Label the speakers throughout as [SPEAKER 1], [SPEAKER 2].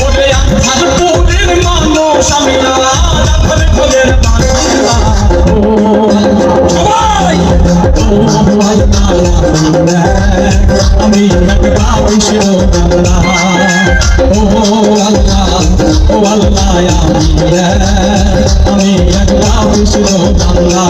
[SPEAKER 1] ওরে আধার পুরের মানুষ আমি আধার ঘরের বাসিন্দা আমি একটা বিষ্ণু বাংলা ও আল্লাহ আমি একটা বিষ্ণু বাংলা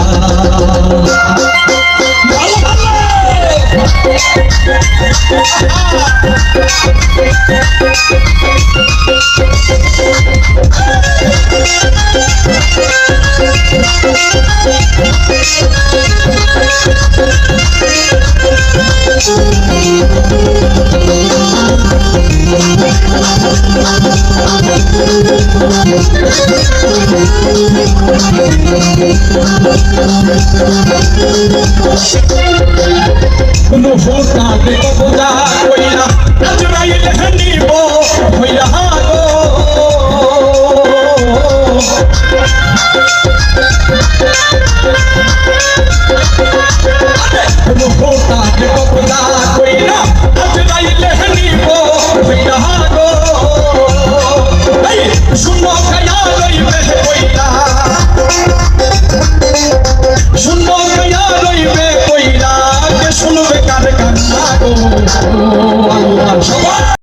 [SPEAKER 1] নুফুরটা দেখো বোঝা কইরা আজরাইল নিব হইরা গো